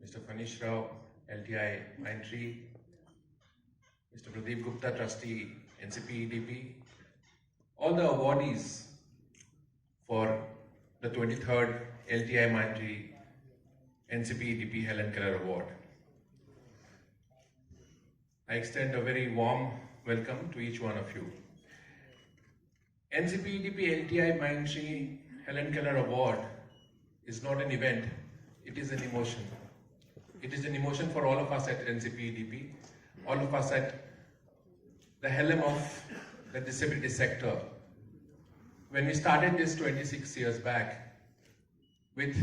Mr. Fanish Rao, LTIMindtree, Mr. Pradeep Gupta, Trustee, NCPEDP, all the awardees for the 23rd LTIMindtree NCPEDP Helen Keller Award. I extend a very warm welcome to each one of you. NCPEDP LTIMindtree Helen Keller Award is not an event, it is an emotion. It is an emotion for all of us at NCPEDP, all of us at the helm of the disability sector. When we started this 26 years back with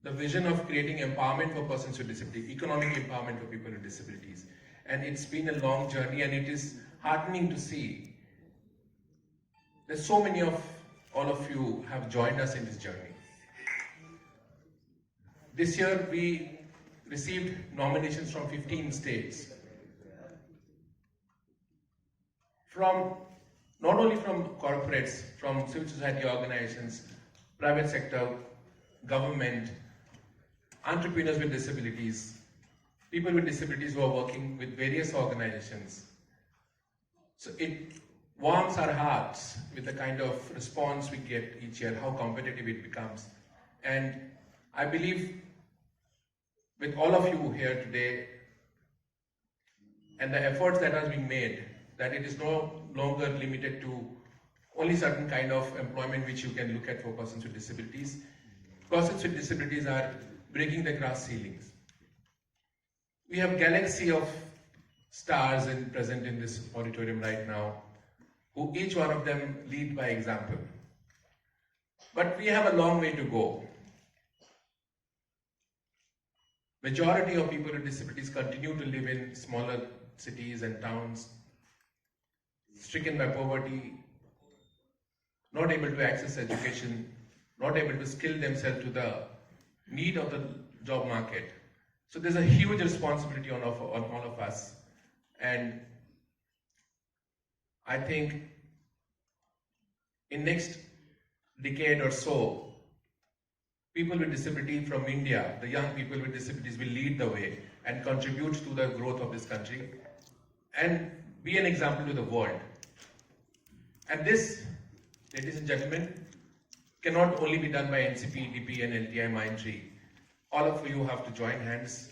the vision of creating empowerment for persons with disability, economic empowerment for people with disabilities. And it's been a long journey, and it is heartening to see that so many of all of you have joined us in this journey. This year we received nominations from 15 states, from not only from corporates, from civil society organizations, private sector, government, entrepreneurs with disabilities, people with disabilities who are working with various organizations. So it warms our hearts with the kind of response we get each year, how competitive it becomes. And I believe with all of you here today and the efforts that are being made, that it is no longer limited to only certain kind of employment which you can look at for persons with disabilities. Persons with disabilities are breaking the glass ceilings. We have a galaxy of stars present in this auditorium right now, who each one of them lead by example. But we have a long way to go. Majority of people with disabilities continue to live in smaller cities and towns, stricken by poverty, not able to access education, not able to skill themselves to the need of the job market. So there's a huge responsibility on all of us. And I think in next decade or so, people with disability from India, the young people with disabilities will lead the way and contribute to the growth of this country and be an example to the world. And this, ladies and gentlemen, cannot only be done by NCPEDP and LTIMindtree. All of you have to join hands.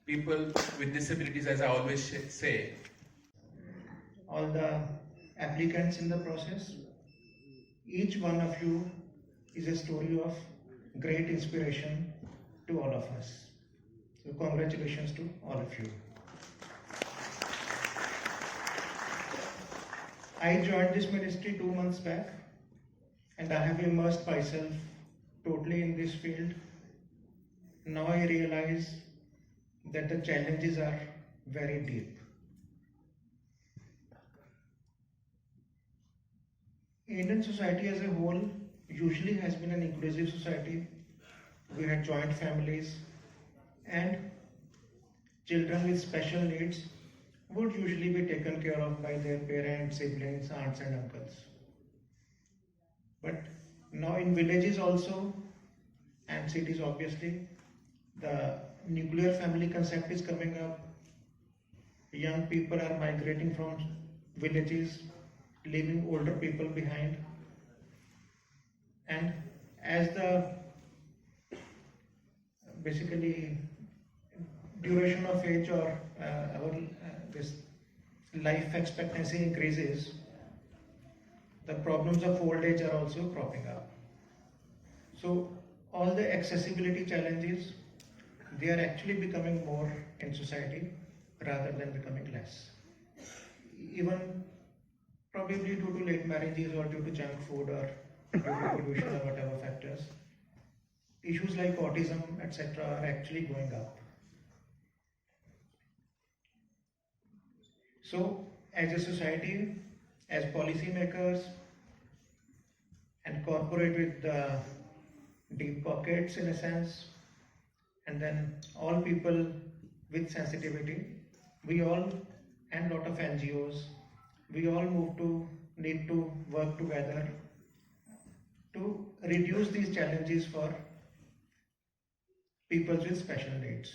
People with disabilities, as I always say. All the applicants in the process, each one of you is a story of great inspiration to all of us. So congratulations to all of you. I joined this ministry 2 months back, and I have immersed myself totally in this field. Now I realize that the challenges are very deep. Indian society as a whole usually has been an inclusive society. We had joint families, and children with special needs would usually be taken care of by their parents, siblings, aunts and uncles. But now in villages also, and cities obviously, the nuclear family concept is coming up. Young people are migrating from villages, leaving older people behind. And as the basically duration of age or this life expectancy increases, the problems of old age are also cropping up. So all the accessibility challenges, they are actually becoming more in society rather than becoming less. Even probably due to late marriages or due to junk food or due to pollution or whatever factors, issues like autism, etc. are actually going up. So as a society, as policymakers and corporate with deep pockets in a sense, and then all people with sensitivity, we all and lot of NGOs, we all need to work together to reduce these challenges for people with special needs.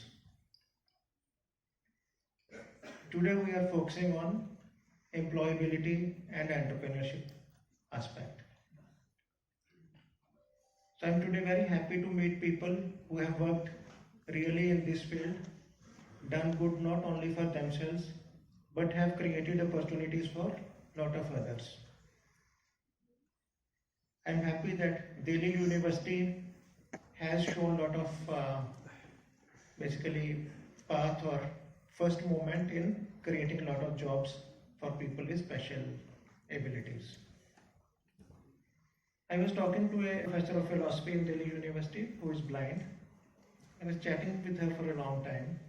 Today we are focusing on employability and entrepreneurship aspect. So I'm today very happy to meet people who have worked really in this field, done good not only for themselves, but have created opportunities for a lot of others. I'm happy that Delhi University has shown a lot of basically path or first movement in creating a lot of jobs for people with special abilities. I was talking to a professor of philosophy in Delhi University who is blind. I was chatting with her for a long time.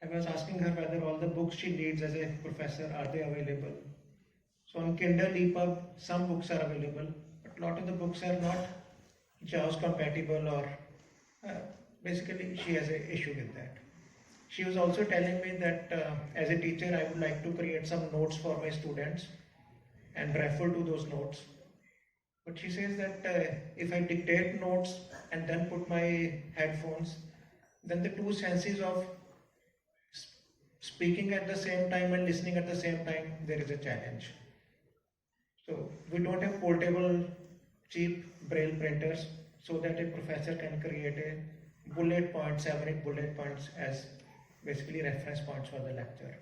I was asking her whether all the books she needs as a professor are they available. So on Kindle EPUB, some books are available, but a lot of the books are not JAWS compatible, or basically she has an issue with that. She was also telling me that as a teacher I would like to create some notes for my students and refer to those notes. But she says that if I dictate notes and then put my headphones, then the two senses of speaking at the same time and listening at the same time, there is a challenge. So we don't have portable cheap braille printers so that a professor can create a bullet point, 7-8 bullet points as basically reference points for the lecture.